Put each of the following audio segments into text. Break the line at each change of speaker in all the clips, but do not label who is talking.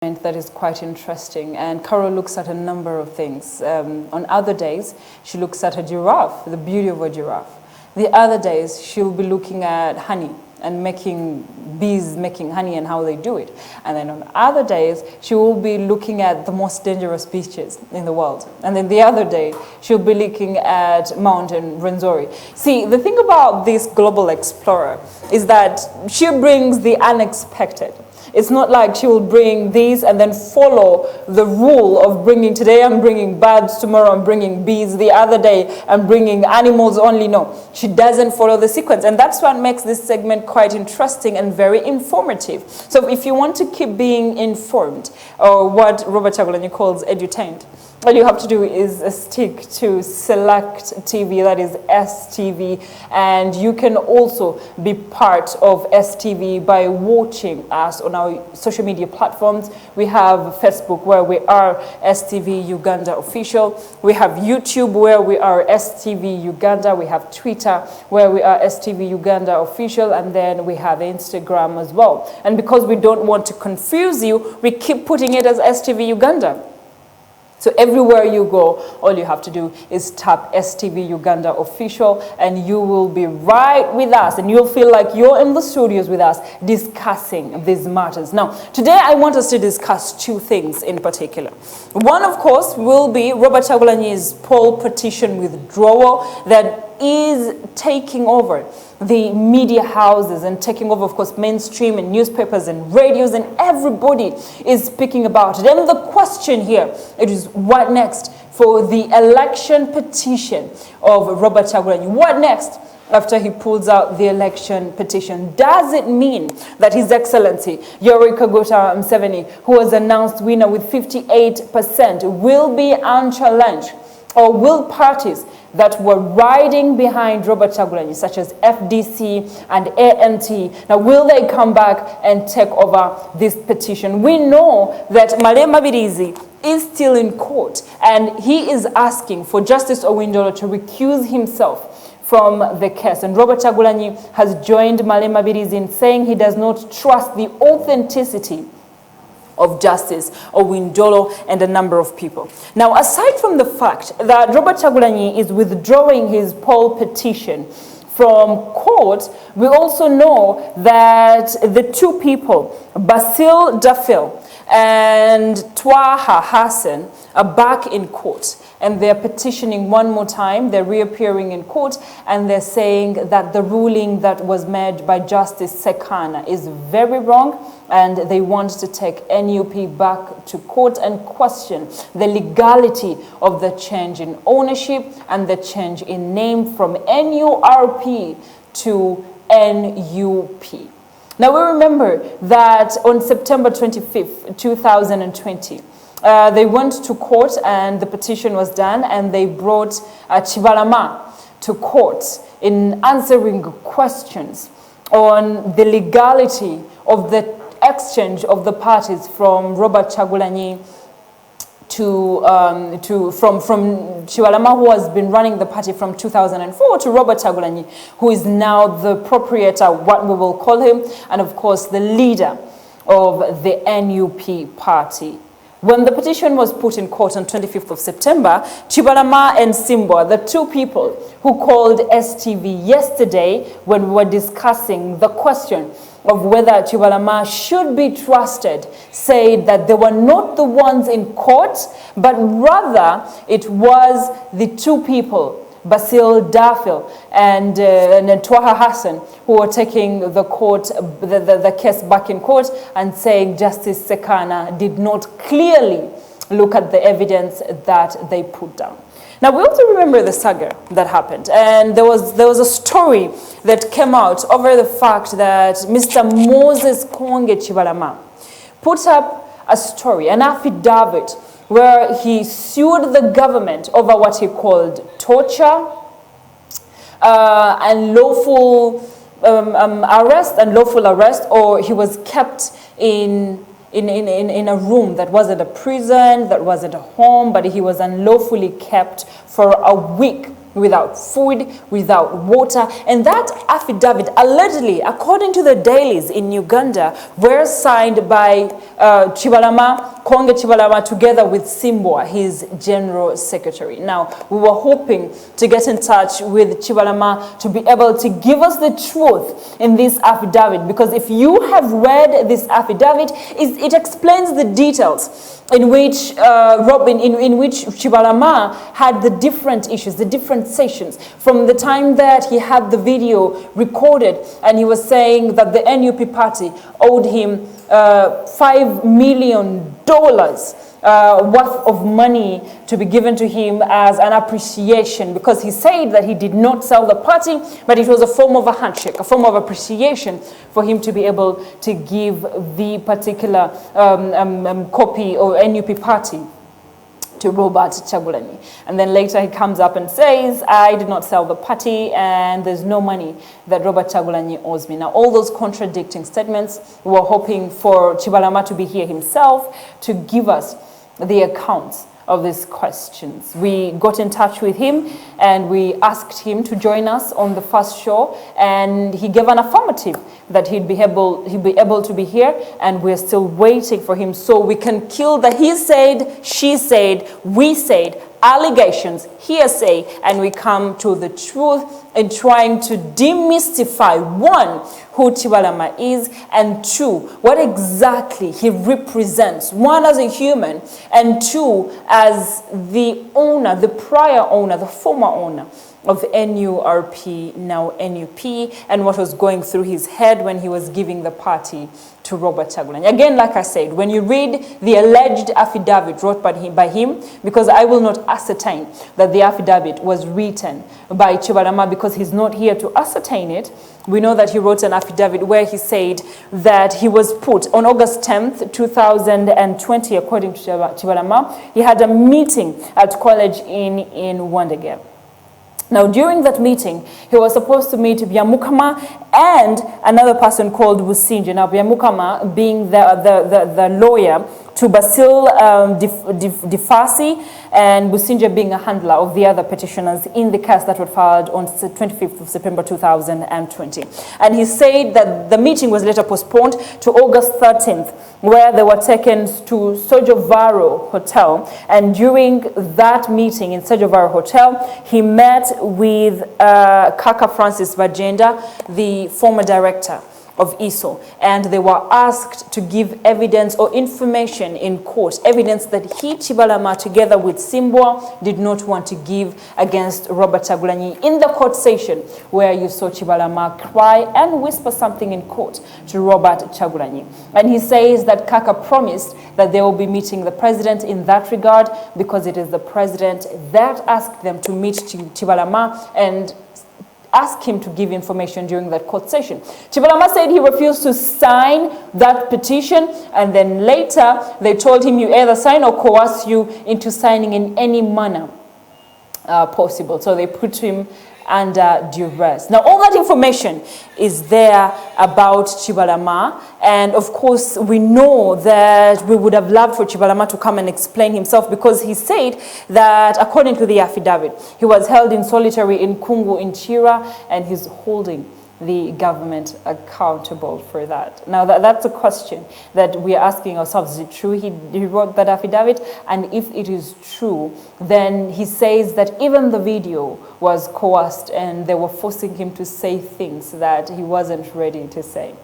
That is quite interesting, and Carol looks at a number of things. On other days, she looks at a giraffe, the beauty of a giraffe. The other days, she'll be looking at honey and bees making honey and how they do it. And then on other days, she will be looking at the most dangerous beaches in the world. And then the other day, she'll be looking at Mount Rwenzori. See, the thing about this global explorer is that she brings the unexpected. It's not like she will bring these and then follow the rule of bringing, today I'm bringing birds, tomorrow I'm bringing bees, the other day I'm bringing animals only. No, she doesn't follow the sequence. And that's what makes this segment quite interesting and very informative. So if you want to keep being informed, or what Robert Kyagulanyi calls edutained, all you have to do is stick to Select TV, that is STV, and you can also be part of STV by watching us on our social media platforms. We have Facebook, where we are STV Uganda Official. We have YouTube, where we are STV Uganda. We have Twitter, where we are STV Uganda Official, and then we have Instagram as well. And because we don't want to confuse you, we keep putting it as STV Uganda. So everywhere you go, all you have to do is tap STV Uganda Official, and you will be right with us, and you'll feel like you're in the studios with us discussing these matters. Now, today I want us to discuss two things in particular. One, of course, will be Robert Kyagulanyi's poll petition withdrawal that is taking over the media houses and taking over, of course, mainstream and newspapers and radios, and everybody is speaking about it. And the question here, it is what next for the election petition of Robert Kyagulanyi? What next after he pulls out the election petition? Does it mean that His Excellency Yoweri Kaguta Museveni, who was announced winner with 58%, will be unchallenged? Or will parties that were riding behind Robert Kyagulanyi, such as FDC and ANT, now will they come back and take over this petition? We know that Malema Birizi is still in court, and he is asking for Justice Owindolo to recuse himself from the case. And Robert Kyagulanyi has joined Malema Birizi in saying he does not trust the authenticity of Justice Owindolo and a number of people. Now, aside from the fact that Robert Kyagulanyi is withdrawing his poll petition from court, we also know that the two people, Basil Dafil and Twaha Hassan, are back in court, and they're petitioning one more time. They're reappearing in court, and they're saying that the ruling that was made by Justice Sekana is very wrong, and they want to take NUP back to court and question the legality of the change in ownership and the change in name from NURP to NUP. Now, we remember that on September 25th, 2020, they went to court and the petition was done, and they brought KIBALAMA to court in answering questions on the legality of the exchange of the parties from Robert Kyagulanyi from KIBALAMA, who has been running the party from 2004, to Robert Kyagulanyi, who is now the proprietor, what we will call him, and of course the leader of the NUP party. When the petition was put in court on 25th of September, KIBALAMA and Simba, the two people who called STV yesterday when we were discussing the question of whether KIBALAMA should be trusted, said that they were not the ones in court, but rather it was the two people, Basil Dafil and Twaha Hassan, who were taking the case back in court and saying Justice Sekana did not clearly look at the evidence that they put down. Now, we also remember the saga that happened, and there was a story that came out over the fact that Mr. Moses Konge KIBALAMA put up a story, an affidavit, where he sued the government over what he called torture, unlawful arrest, or he was kept in a room that wasn't a prison, that wasn't a home, but he was unlawfully kept for a week without food, without water. And that affidavit, allegedly, according to the dailies in Uganda, were signed by Konge Chibalama together with Simbwa, his general secretary. Now, we were hoping to get in touch with Chibalama to be able to give us the truth in this affidavit, because if you have read this affidavit, it explains the details in which in which Chibalama had the different issues, the different sessions, from the time that he had the video recorded and he was saying that the NUP party owed him $5 million worth of money to be given to him as an appreciation, because he said that he did not sell the party, but it was a form of a handshake, a form of appreciation for him to be able to give the particular copy of NUP party to Robert Kyagulanyi. And then later he comes up and says, I did not sell the party and there's no money that Robert Kyagulanyi owes me. Now, all those contradicting statements, we were hoping for Chibalama to be here himself to give us the accounts of these questions. We got in touch with him and we asked him to join us on the first show, and he gave an affirmative that he'd be able to be here, and we're still waiting for him so we can kill the he said, she said, we said allegations, hearsay, and we come to the truth in trying to demystify, one, who Chibalama is, and two, what exactly he represents, one as a human, and two as the owner, the prior owner, the former owner of NURP, now NUP, and what was going through his head when he was giving the party to Robert Kyagulanyi. Again, like I said, when you read the alleged affidavit wrote by him, because I will not ascertain that the affidavit was written by Chibalama because he's not here to ascertain it, we know that he wrote an affidavit where he said that he was put on August 10th, 2020, according to Chibalama, he had a meeting at college in Wandegem. Now, during that meeting, he was supposed to meet Byamukama and another person called Businje. Now, Byamukama being the lawyer to Basil Difasi, and Businje being a handler of the other petitioners in the case that was filed on 25th of September 2020. And he said that the meeting was later postponed to August 13th, where they were taken to Sojovaro Hotel. And during that meeting in Sojovaro Hotel, he met with Kaka Francis Bajenda, the former director of ISO, and they were asked to give evidence or information in court, evidence that he, Chibalama, together with Simbwa, did not want to give against Robert Kyagulanyi in the court session where you saw Chibalama cry and whisper something in court to Robert Kyagulanyi. And he says that Kaka promised that they will be meeting the president in that regard, because it is the president that asked them to meet Chibalama and ask him to give information during that court session. Chibalama said he refused to sign that petition, and then later they told him, you either sign or coerce you into signing in any manner possible. So they put him under duress. Now, all that information is there about Chibalama, and of course we know that we would have loved for Chibalama to come and explain himself, because he said that according to the affidavit, he was held in solitary in Kungu in Chira, and he's holding the government accountable for that. Now, that's a question that we're asking ourselves. Is it true he wrote that affidavit? And if it is true, then he says that even the video was coerced and they were forcing him to say things that he wasn't ready to say.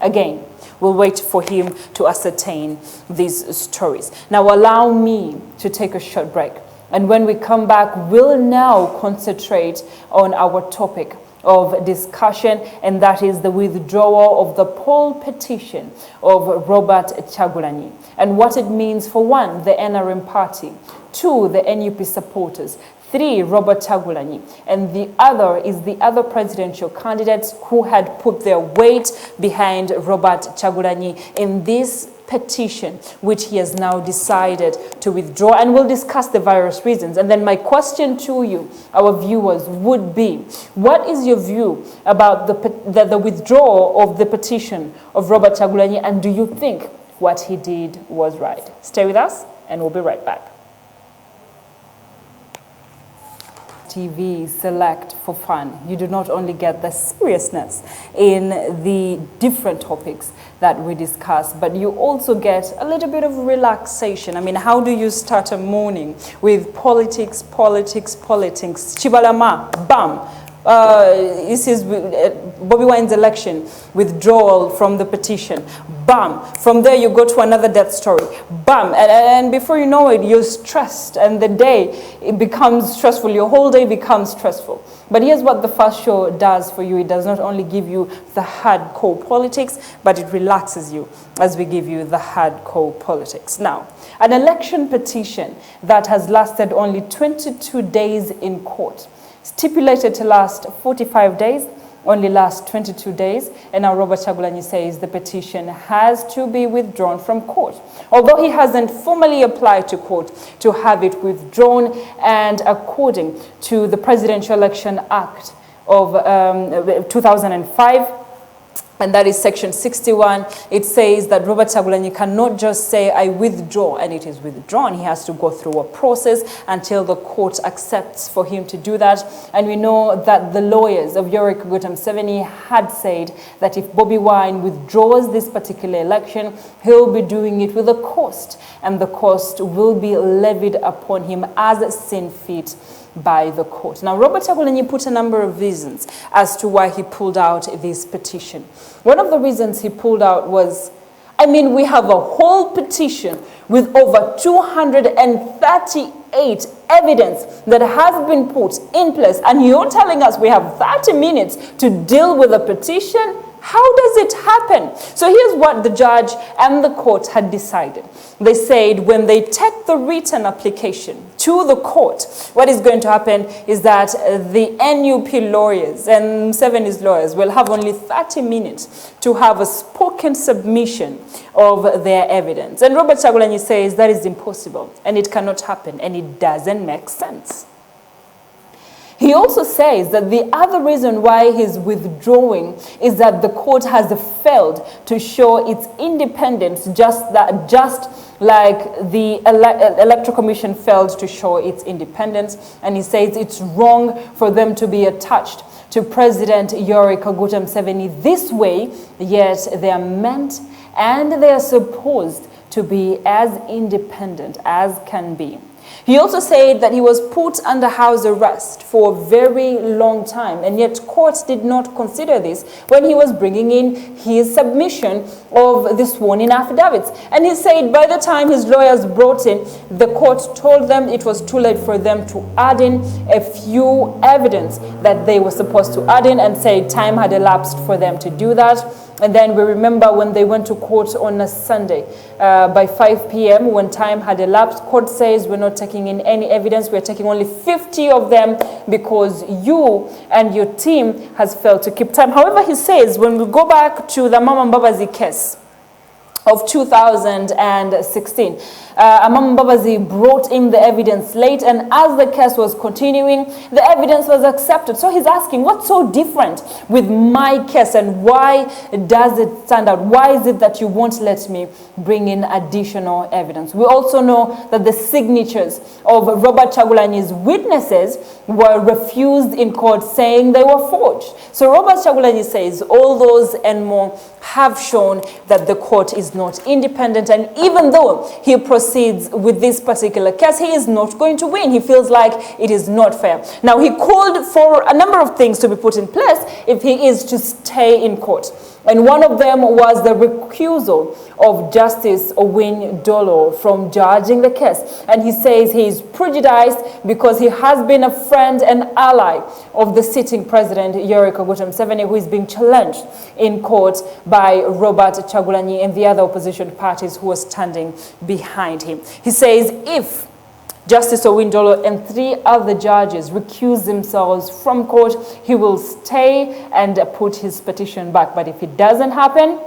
Again, we'll wait for him to ascertain these stories. Now, allow me to take a short break. And when we come back, we'll now concentrate on our topic of discussion, and that is the withdrawal of the poll petition of Robert Kyagulanyi, and what it means for, one, the NRM party, two, the NUP supporters, three, Robert Kyagulanyi, and the other is the other presidential candidates who had put their weight behind Robert Kyagulanyi in this petition, which he has now decided to withdraw, and we'll discuss the various reasons. And then my question to you, our viewers, would be, what is your view about the withdrawal of the petition of Robert Kyagulanyi, and do you think what he did was right? Stay with us, and we'll be right back. TV select for fun. You do not only get the seriousness in the different topics that we discuss, but you also get a little bit of relaxation. I mean, how do you start a morning with politics, Chibalama, bam. This is Bobi Wine's election, withdrawal from the petition, bam. From there you go to another death story, bam. And before you know it, you're stressed, and the day, it becomes stressful. Your whole day becomes stressful. But here's what the first show does for you. It does not only give you the hardcore politics, but it relaxes you as we give you the hardcore politics. Now, an election petition that has lasted only 22 days in court, stipulated to last 45 days, only last 22 days, and now Robert KYAGULANYI says the petition has to be withdrawn from court. Although he hasn't formally applied to court to have it withdrawn, and according to the Presidential Election Act of 2005, and that is section 61, it says that Robert KYAGULANYI cannot just say, I withdraw, and it is withdrawn. He has to go through a process until the court accepts for him to do that. And we know that the lawyers of Yoweri Kaguta Museveni had said that if Bobi Wine withdraws this particular election, he'll be doing it with a cost, and the cost will be levied upon him as seen fit by the court. Now, Robert KYAGULANYI put a number of reasons as to why he pulled out this petition. One of the reasons he pulled out was, I mean, we have a whole petition with over 238 evidence that has been put in place, and you're telling us we have 30 minutes to deal with a petition? How does it happen? So here's what the judge and the court had decided. They said when they take the written application to the court, what is going to happen is that the NUP lawyers and Museveni's lawyers will have only 30 minutes to have a spoken submission of their evidence. And Robert KYAGULANYI says that is impossible, and it cannot happen, and it doesn't make sense. He also says that the other reason why he's withdrawing is that the court has failed to show its independence, just like the Electoral Commission failed to show its independence. And he says it's wrong for them to be attached to President Yoweri Kaguta Museveni this way, yet they are meant and they are supposed to be as independent as can be. He also said that he was put under house arrest for a very long time, and yet courts did not consider this when he was bringing in his submission of the sworn-in affidavits. And he said by the time his lawyers brought in, the court told them it was too late for them to add in a few evidence that they were supposed to add in, and said time had elapsed for them to do that. And then we remember when they went to court on a Sunday by 5 p.m. when time had elapsed, court says we're not taking in any evidence. We're taking only 50 of them because you and your team has failed to keep time. However, he says when we go back to the Mama Mbabazi case of 2016, Mama Mbabazi brought in the evidence late, and as the case was continuing, the evidence was accepted. So he's asking, what's so different with my case, and why does it stand out? Why is it that you won't let me bring in additional evidence? We also know that the signatures of Robert KYAGULANYI's witnesses were refused in court, saying they were forged. So Robert KYAGULANYI says all those and more have shown that the court is not independent, and even though he proceeds with this particular case, he is not going to win. He feels like it is not fair. Now, he called for a number of things to be put in place if he is to stay in court. And one of them was the recusal of Justice Owin Dolo from judging the case. And he says he is prejudiced because he has been a friend and ally of the sitting president, Yoweri Kaguta Museveni, who is being challenged in court by Robert KYAGULANYI and the other opposition parties who are standing behind him. He says if Justice Owin Dolo and 3 other judges recuse themselves from court, he will stay and put his petition back. But if it doesn't happen,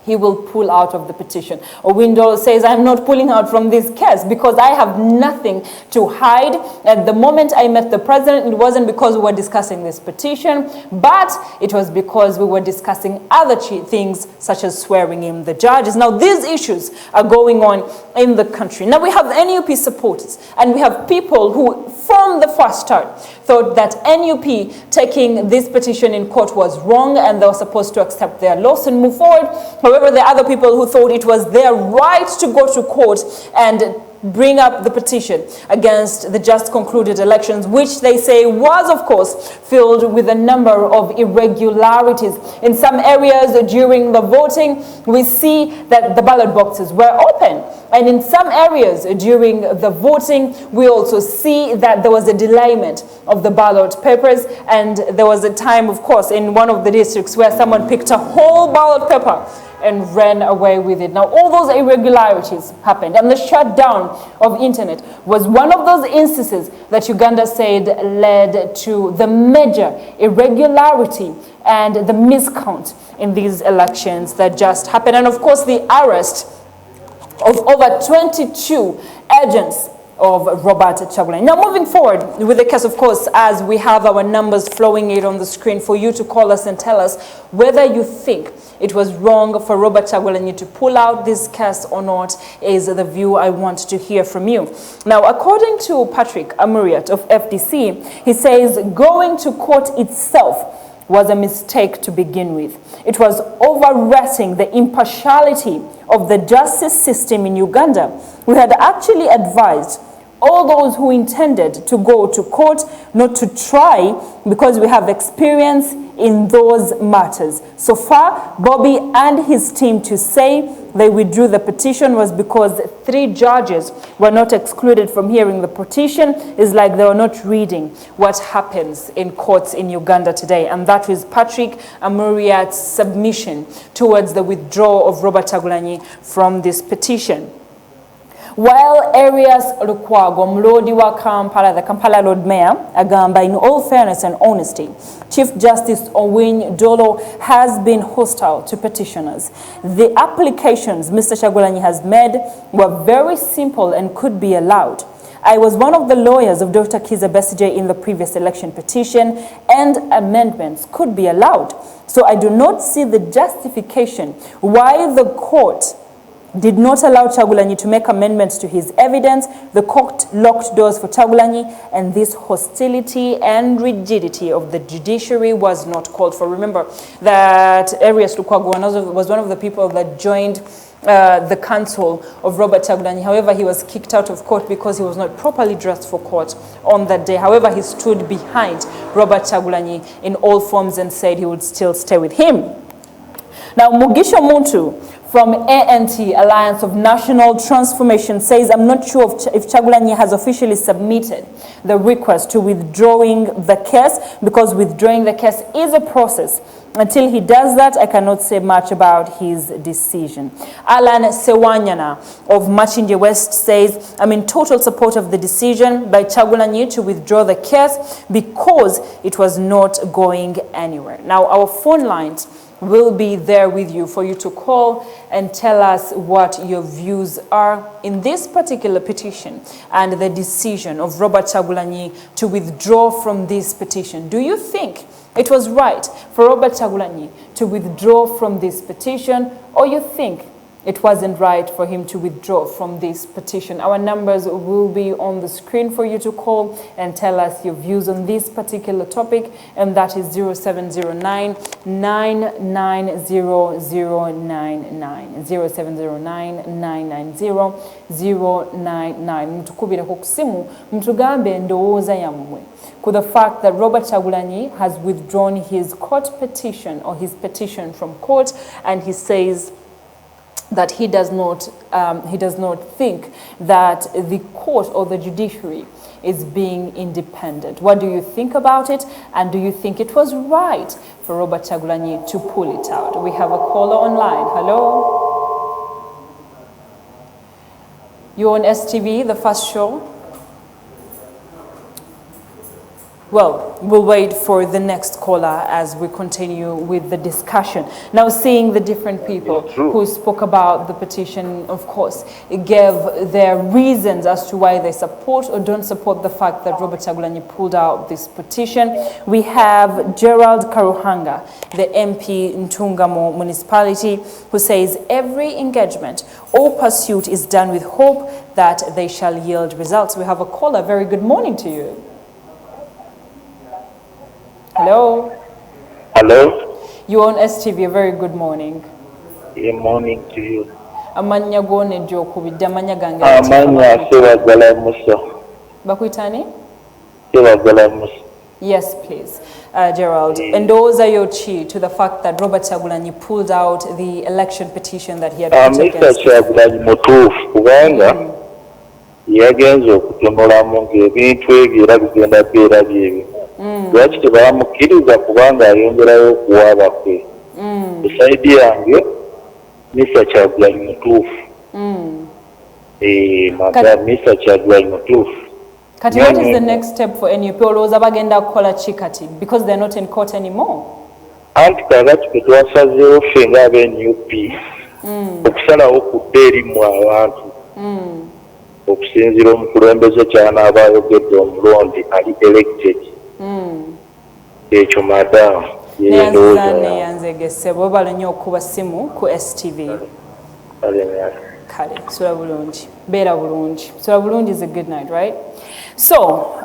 he will pull out of the petition. Owindolo says, I'm not pulling out from this case because I have nothing to hide. At the moment I met the president, it wasn't because we were discussing this petition, but it was because we were discussing other things such as swearing in the judges. Now these issues are going on in the country. Now we have NUP supporters and we have people who from the first start thought that NUP taking this petition in court was wrong and they were supposed to accept their loss and move forward. However, there are other people who thought it was their right to go to court and bring up the petition against the just concluded elections, which they say was, of course, filled with a number of irregularities. In some areas during the voting, we see that the ballot boxes were open. And in some areas during the voting, we also see that there was a delayment of the ballot papers. And there was a time, of course, in one of the districts where someone picked a whole ballot paper and ran away with it. Now, all those irregularities happened, and the shutdown of internet was one of those instances that Uganda said led to the major irregularity and the miscount in these elections that just happened. And of course, the arrest of over 22 agents of Robert Kyagulanyi. Now, moving forward with the case, of course, as we have our numbers flowing it on the screen for you to call us and tell us whether you think it was wrong for Robert Kyagulanyi to pull out this case or not is the view I want to hear from you. Now, according to Patrick Amuriat of FDC, he says going to court itself was a mistake to begin with. It was overrating the impartiality of the justice system in Uganda. We had actually advised all those who intended to go to court not to try because we have experience in those matters. So far, Bobi and his team to say they withdrew the petition was because 3 judges were not excluded from hearing the petition. Is like they were not reading what happens in courts in Uganda today. And that was Patrick Amuriat's submission towards the withdrawal of Robert Kyagulanyi from this petition. While Arias Lukwago, Mlodi wa Kampala, the Kampala Lord Mayor, agamba in all fairness and honesty, Chief Justice Owindolo has been hostile to petitioners. The applications Mr. Kyagulanyi has made were very simple and could be allowed. I was one of the lawyers of Dr. Kizza Besigye in the previous election petition, and amendments could be allowed. So I do not see the justification why the court did not allow Kyagulanyi to make amendments to his evidence. The court locked doors for Kyagulanyi, and this hostility and rigidity of the judiciary was not called for. Remember that Arias Lukwago was one of the people that joined the counsel of Robert Kyagulanyi. However, he was kicked out of court because he was not properly dressed for court on that day. However, he stood behind Robert Kyagulanyi in all forms and said he would still stay with him. Now, Mugisha Muntu from ANT, Alliance of National Transformation, says, I'm not sure if Kyagulanyi has officially submitted the request to withdrawing the case, because withdrawing the case is a process. Until he does that, I cannot say much about his decision. Alan Sewanyana of Machinje West says, I'm in total support of the decision by Kyagulanyi to withdraw the case because it was not going anywhere. Now, our phone lines will be there with you for you to call and tell us what your views are in this particular petition and the decision of Robert Kyagulanyi to withdraw from this petition. Do you think it was right for Robert Kyagulanyi to withdraw from this petition, or you think it wasn't right for him to withdraw from this petition? Our numbers will be on the screen for you to call and tell us your views on this particular topic, and that is 0709 990 099, 0709 990 099. Mtukubire kusimu mtugambe ndowooza yammwe to the fact that Robert Kyagulanyi has withdrawn his court petition, or his petition from court, and he says that he does not think that the court or the judiciary is being independent. What do you think about it? And do you think it was right for Robert Kyagulanyi to pull it out? We have a caller online. Hello? You're on STV, the first show. Well, we'll wait for the next caller as we continue with the discussion. Now, seeing the different people who spoke about the petition, of course, gave their reasons as to why they support or don't support the fact that Robert Kyagulanyi pulled out this petition. We have Gerald Karuhanga, the MP in Ntungamo municipality, who says every engagement or pursuit is done with hope that they shall yield results. We have a caller. Very good morning to you. Hello.
Hello.
You're on STV. A very good morning.
Good morning to you.
Amanya gone jokubidde amanya gange.
Amanya sebagala muso.
Bakwitani?
Sebagala muso.
Yes, please. Gerald, endoza your chi to the fact that Robert Kyagulanyi pulled out the election petition that he had put against.
Mr. Kyagulanyi mutuufu kubanga yagenze okutunulamu ng'ebintu ebyo era bigenda beera byebi. Lwaki tebamukkiriza kubanga ayongerayo okuwaaba kwe. Esaidi yange Mr. Kyagulanyi mutuufu. Mr. Kyagulanyi mutuufu.
Kati, what is the next step for NUP? Olowooza bagenda kukola ki kati because they're not in court anymore?
Anti kakati ke twasazeewo ffe ng'aba-NUP okusalawo kudde erimu abantu okusinziira omukulembeze ky'anaaba ayogedde omulonde ali elected. Ekyo madamu
neyanzegese bwebala nnyo okuba ssimu ku STV. Kale sula bulungi beera bulungi sula bulungi is a good night, right? So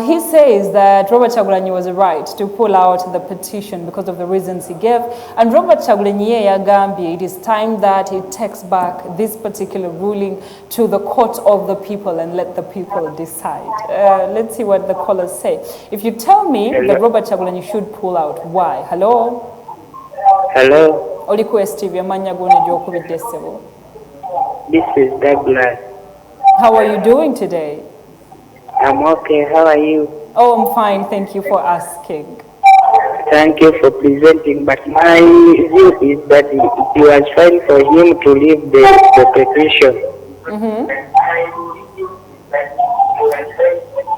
he says that Robert Kyagulanyi was right to pull out the petition because of the reasons he gave, and Robert Kyagulanyi yagambye it is time that he takes back this particular ruling to the court of the people and let the people decide. Let's see what the callers say. If you tell me that Robert Kyagulanyi should pull out, why? Hello.
Hello.
Oli ku STV amanya gone gyokubidde ssebo.
This is Douglas.
How are you doing today?
I'm okay. How are you?
Oh, I'm fine. Thank you for asking.
Thank you for presenting. But my view is that it was fine for him to leave the petition.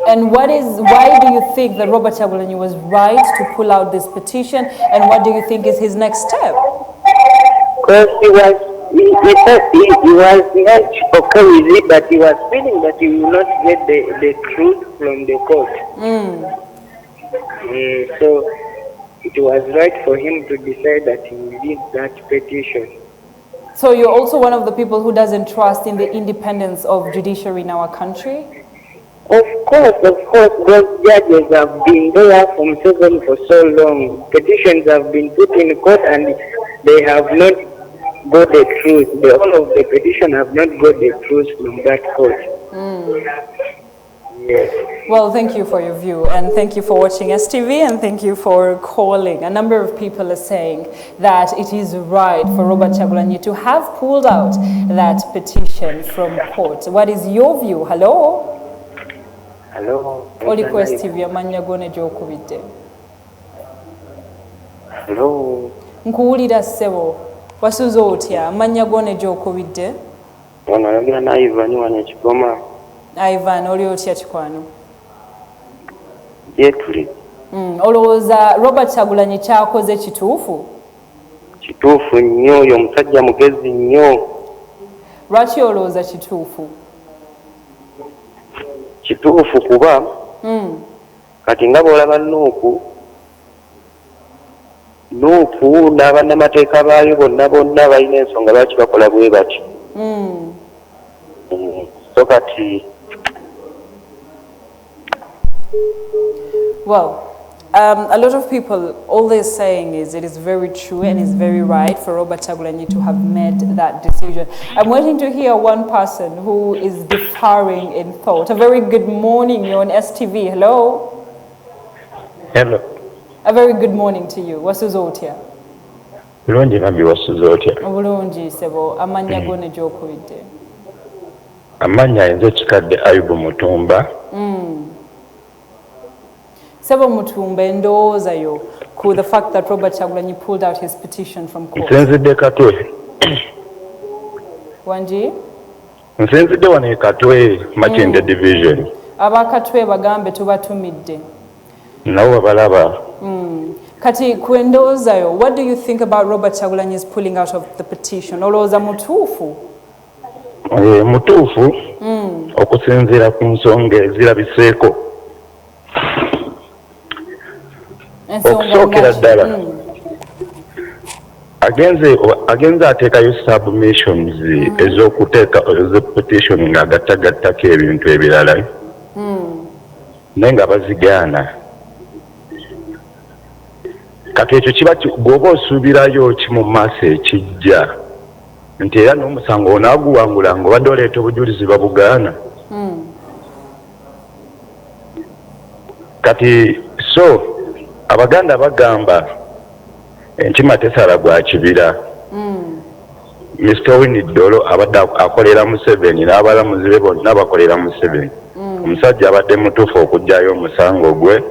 And why do you think that Robert Kyagulanyi was right to pull out this petition? And what do you think is his next step?
Because he was not okay with it, but he was feeling that he will not get the truth from the court. So it was right for him to decide that he will leave that petition.
So you're also one of the people who doesn't trust in the independence of judiciary in our country?
Of course, those judges have been there from seven for so long. Petitions have been put in court and they have not got the truth. All of the petition have not got the truth from that court. Yes.
Well, thank you for your view, and thank you for watching STV, and thank you for calling. A number of people are saying that it is right for Robert Kyagulanyi to have pulled out that petition from court. What is your view? Hello?
Hello.
Oli ku STV amanya gone gyokubidde.
Hello.
Nkuwulira ssebo. Wasuze otya amanya gone gyokubidde?
Ono ayogera na Ivan wano Kigoma.
Ivan, oli otya kikwano?
Yetuli.
Olowooza Robert Kyagulanyi kyakoze kituufu?
Kituufu nnyo, oyo omusajja mugezi nnyo.
Lwaki olowooza kituufu?
Kituufu kuba kati nga bw'olaba Nuupu n'abannamateeka baayo bonna balina ensonga lwaki bakola bwe bati. So kati
well, a lot of people, all they're saying is it is very true and it's very right for Robert Kyagulanyi to have made that decision. I'm waiting to hear one person who is differing in thought. A very good morning, you're on STV. Hello?
Hello.
A very good morning to you. Wasuzotia?
Bulungi nabbi wasuzotia?
Bulungi sebo. Amanya gone gyokubidde?
Amanya nze Kikadde Ayubu Mutumba.
Sebo Mutumba, endowooza yo ku the fact that Robert Kyagulanyi pulled out his petition from court.
Nsenzidde Katwe.
Wanji?
Nsenzidde wano e Katwe, Makinde division.
Abakatwe bagambe tubatumidde.
nabo balaba.
Kati kuendoozayo, what do you think about Robert Kyagulanyi's pulling out of the petition? Olowooza mutuufu?
Mutuufu okusinziira ku nsonga ezirabiseeko. Okusookera ddala agenze ateekayo submissions ez'okuteeka petition ng'agattagattako ebintu ebirala naye nga bazigaana. Kati ekyo kiba bw'oba osuubirayo ki mu maaso ekijja nti era n'omusango onaaguwangula ng'obadde oleeta obujulizi babugaana. Kati so Abaganda bagamba enkima tesala gwa kibira. Mr. Winnie Dolo abadde akolera Museveni n'abalamuzi be bonna bakolera Museveni. Omusajja abadde mutuufu okugjayo omusango gwe.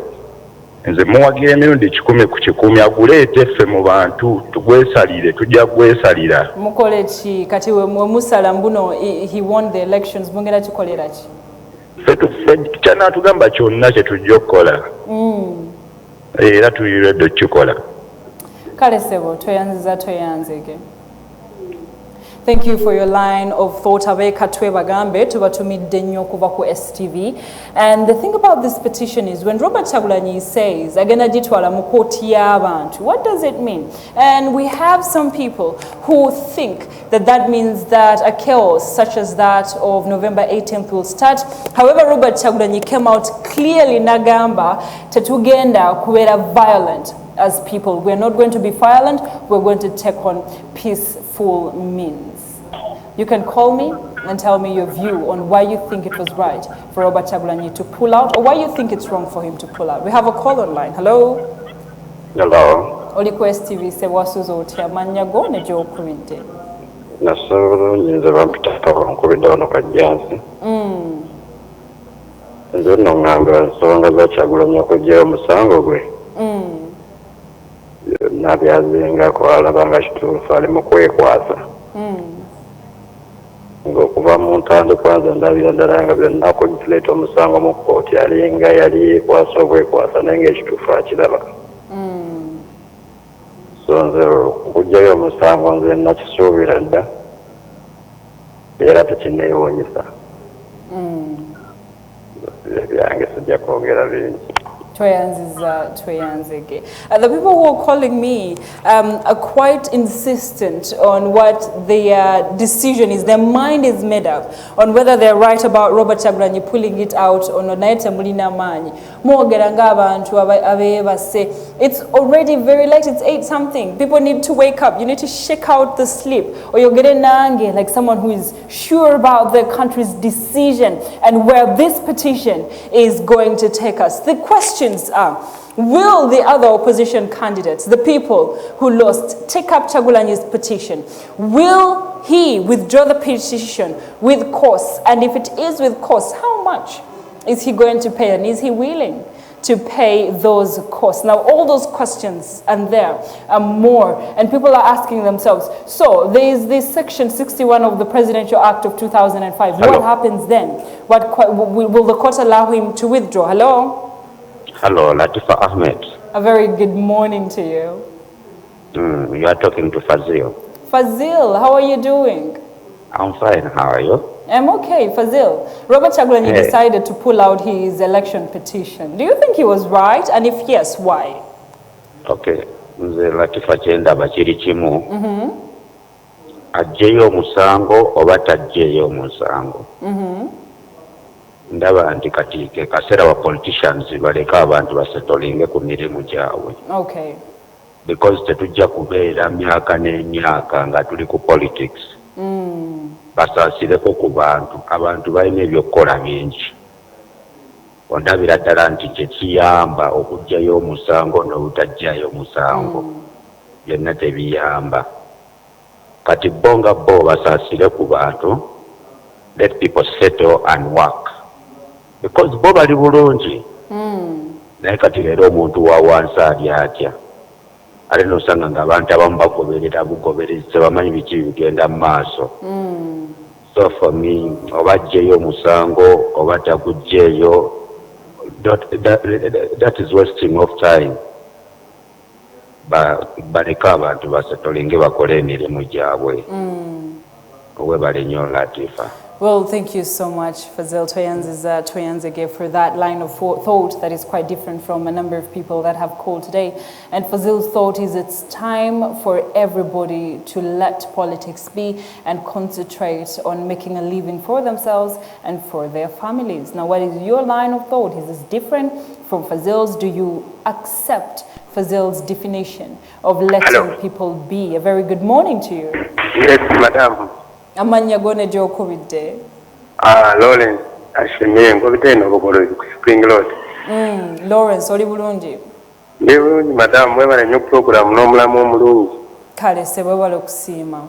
Nze muwagira emirundi 10 ku 10 aguleete ffe mu bantu tugwesalire tujja gwesalira.
Mukole ki kati we musala mbuno he won the elections mungera kikolera ki?
Ffe kyanaatugamba kyonna kye tujja okukola. Era tuyiredde okukikola.
Kale sebo toyanzege. Thank you for your line of thought. Abeka twebagambe tubatumidde nnyo okuva ku STV. And the thing about this petition is when Robert Kyagulanyi says agenda gitwala mu kooti y'abantu, what does it mean? And we have some people who think that that means that a chaos such as that of November 18th will start. However, Robert Kyagulanyi came out clearly nagamba tetugenda kubeera violent as people. We're not going to be violent, we're going to take on peaceful means. You can call me and tell me your view on why you think it was right for Robert Kyagulanyi to pull out or why you think it's wrong for him to pull out. We have a call online. Hello?
Hello.
Oli ku STV sewasuza otya amannya go ne gy'okubidde?
Nasobola nyinza bampitako nkubidde wano kajjansi. Nze nno ngamba nsonga za Kyagulanyi okugyayo omusango gwe. Nabyazingako alaba nga kituufu ali mu kwekwasa. Ng'okuva mu ntandikwa nze ndabira ddala nga byonna kuleeta omusango mu kkooti alinga yali yeekwasa obwekwasa naye ng'ekituufu akiraba. So nze okugyayo omusango nze nakisuubira dda era tekinneewuunyisa. Byange sijja kwogera bingi.
Tweyanzege. The people who are calling me are quite insistent on what their decision is. Their mind is made up on whether they're right about Robert Kyagulanyi pulling it out or not. It's already very late. It's 8 something. People need to wake up. You need to shake out the sleep, or you're getting nange like someone who is sure about the country's decision and where this petition is going to take us. The questions are, will the other opposition candidates, the people who lost, take up Kyagulanyi's petition? Will he withdraw the petition with costs? And if it is with costs, how much is he going to pay? And is he willing to pay those costs? Now, all those questions and there are more, and people are asking themselves, so there is this section 61 of the Presidential Act of 2005. Hello. What happens then? Will the court allow him to withdraw? Hello?
Hello, Latifa Ahmed.
A very good morning to you.
You are talking to Fazil.
Fazil, how are you doing?
I'm fine, how are you?
I'm okay, Fazil. Robert Kyagulanyi decided to pull out his election petition. Do you think he was right? And if yes, why?
Okay. Nze Latifa kyendaba kiri kimu. Aggyeyo omusango oba taggyeyo omusango. Ndaba nti kati ke kaseera wa politicians baleka abantu basetolinge ku mirimu gyabwe.
Okay.
Because tetujja kubeera myaka n'emyaka nga tuli ku politics. Basaasireko ku bantu. Abantu balina ebyokukola bingi. Ondabira ddala nti kye kiyamba okuggyayo omusango n'obutaggyayo omusango. Byonna tebiyamba. Kati bo nga bo basaasire ku bantu. Let people settle and work. Because bo bali bulungi. Naye kati leero omuntu wa wansi ali atya. Ali nosanga ng'abantu abamu bagoberera bugoberezi tebamanyi biki bigenda mu maaso. So for me, oba aggyeyo omusango oba taguggyeyo that is wasting of time. Baleka abantu basetolinge bakole emirimu gyabwe. Webale nnyo Latifa.
Well, thank you so much, Fazil Toyanze gave for that line of thought that is quite different from a number of people that have called today. And Fazil's thought is it's time for everybody to let politics be and concentrate on making a living for themselves and for their families. Now, what is your line of thought? Is this different from Fazil's? Do you accept Fazil's definition of letting people be? A very good morning to you.
Yes, madam.
Amanya gone jo kubidde.
Lawrence ashimye ngobite nobogoro ku Spring Road.
Lawrence oli bulungi.
Ndi bulungi madam, mwebale nnyo program n'omulamu omulungi.
Kale sebo balo kusiima.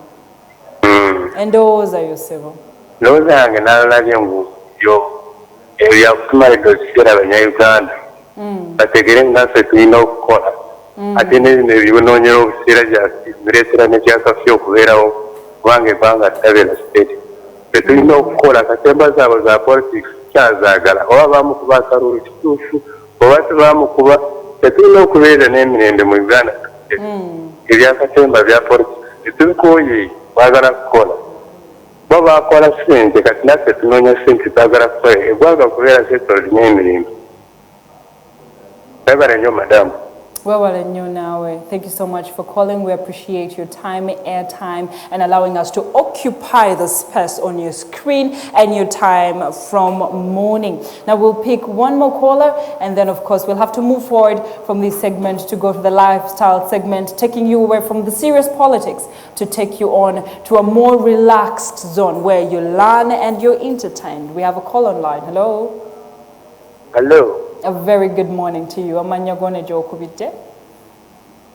Endowooza yo sebo.
Ndowooza yange nalabye ngu yo ebya kutumalidde okiseera Abanyayuganda. Bategere nga ffe tulina okukola. Ate n'ebino ebibonoonyera obuseera bireetera n'ekyakafya okubeerawo. Kubanga ebbanga tutabeera state. Ffe tulina okukola katemba zaabwe za politics kyazaagala. Oba baamukuba akalulu kituufu, oba tebaamukuba. Ffe tulina okubeera n'emirembe mu Uganda. Ebyakatemba bya politics tetubikooye baagala kukola. Bo baakola ssente kati naffe tunoonya ssente twagala kukola. Eggwanga kubeera settled n'emirembe. Webale nnyo madamu.
Thank you so much for calling. We appreciate your time, airtime, and allowing us to occupy the space on your screen and your time from morning. Now we'll pick one more caller, and then of course we'll have to move forward from this segment to go to the lifestyle segment, taking you away from the serious politics to take you on to a more relaxed zone where you learn and you're entertained. We have a call online. Hello.
Hello.
A very good morning to you. Amanya gone jo kubite.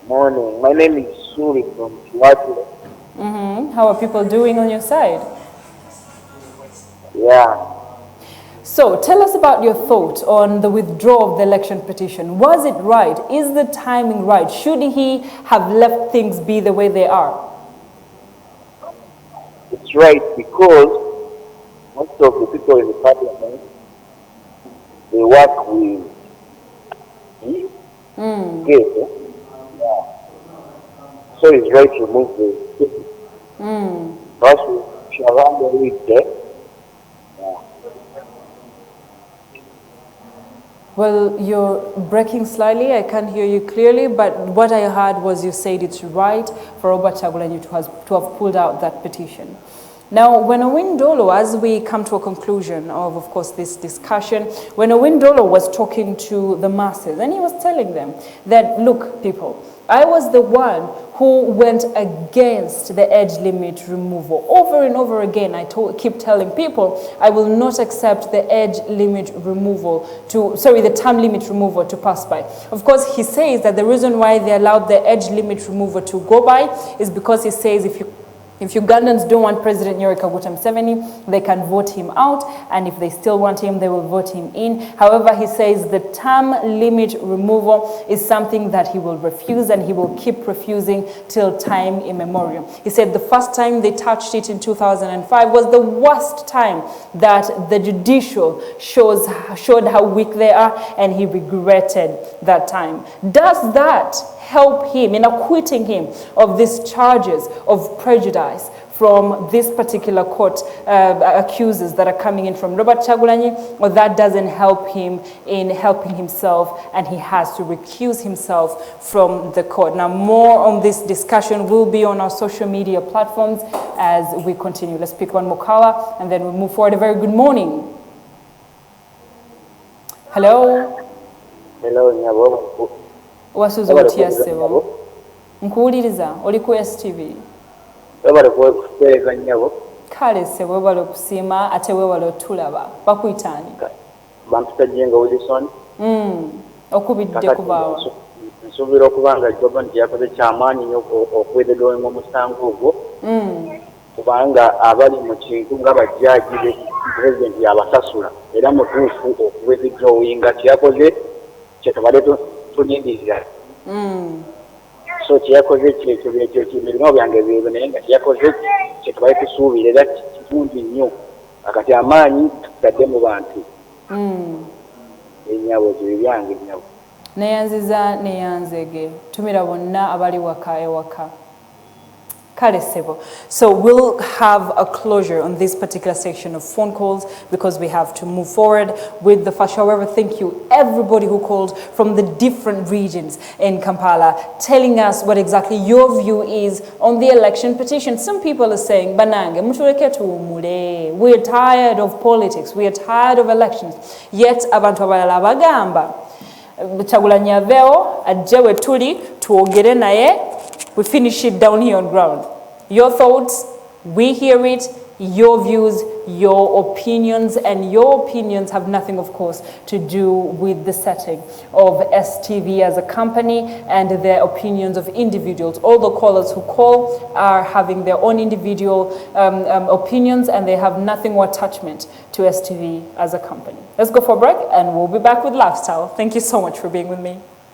Morning. My name is Suri from KYAGULANYI.
How are people doing on your side?
Yeah.
So tell us about your thought on the withdrawal of the election petition. Was it right? Is the timing right? Should he have left things be the way they are?
It's right because most of the people in the parliament, they work with yeah. So it's right to remove the First we shall run with there.
Well, you're breaking slightly. I can't hear you clearly, but what I heard was you said it's right for Robert Kyagulanyi to have pulled out that petition. Now, when Owindolo, as we come to a conclusion of course, this discussion, when Owindolo was talking to the masses, and he was telling them that, look, people, I was the one who went against the age limit removal. Over and over again, I keep telling people, I will not accept the age limit removal the term limit removal to pass by. Of course, he says that the reason why they allowed the age limit removal to go by is because he says if Ugandans don't want President Yoweri Kaguta Museveni, they can vote him out, and if they still want him, they will vote him in. However, he says the term limit removal is something that he will refuse, and he will keep refusing till time immemorial. He said the first time they touched it in 2005 was the worst time that the judicial showed how weak they are, and he regretted that time. Does that help him in acquitting him of these charges of prejudice from this particular court accusers that are coming in from Robert Kyagulanyi, or that doesn't help him in helping himself and he has to recuse himself from the court? Now, more on this discussion will be on our social media platforms as we continue. Let's pick one more caller and then we'll move forward. A very good morning. Hello.
Hello, Nyabo.
Wasuza otia sebo. Nkuwuliriza oli ku STV.
Webale kuteeka Nyabo.
Kale sebo webale okusiima ate webale otulaba. Bakuyitaani.
Bampitajenga Wilson.
Okubidde kubaawa.
Nsuubira okuba nga gavumenti yakoze kyamaanyi nnyo okwetegereza omusango ogwo. Kubanga abali mu kintu nga bajjaaji be pulezidenti yabasasula era mutuufu okuwezidrowinga kyakoze kyetubadde tunyindirira. So kyakoze kyekyo kimirimu byange bibyo naye nga kyakoze kyetubadde tusuubira era kirungi nnyo akati amaanyi gadde mu bantu. ennyabo ebyo byange ennyabo.
Neyanziza neyanzege tumira bonna abali waka ewaka. Kale sebo. So we'll have a closure on this particular section of phone calls because we have to move forward with the first. However, thank you everybody who called from the different regions in Kampala telling us what exactly your view is on the election petition. Some people are saying, Banange, mutuleke tuwumule. We're tired of politics. We are tired of elections. Yet, abantu abalala bagamba. Kyagulanyi aveewo ajje we tuli tuwogere naye. We finish it down here on ground. Your thoughts, we hear it, your views, your opinions, and your opinions have nothing, of course, to do with the setting of STV as a company and the opinions of individuals. All the callers who call are having their own individual opinions and they have nothing or attachment to STV as a company. Let's go for a break and we'll be back with Lifestyle. Thank you so much for being with me.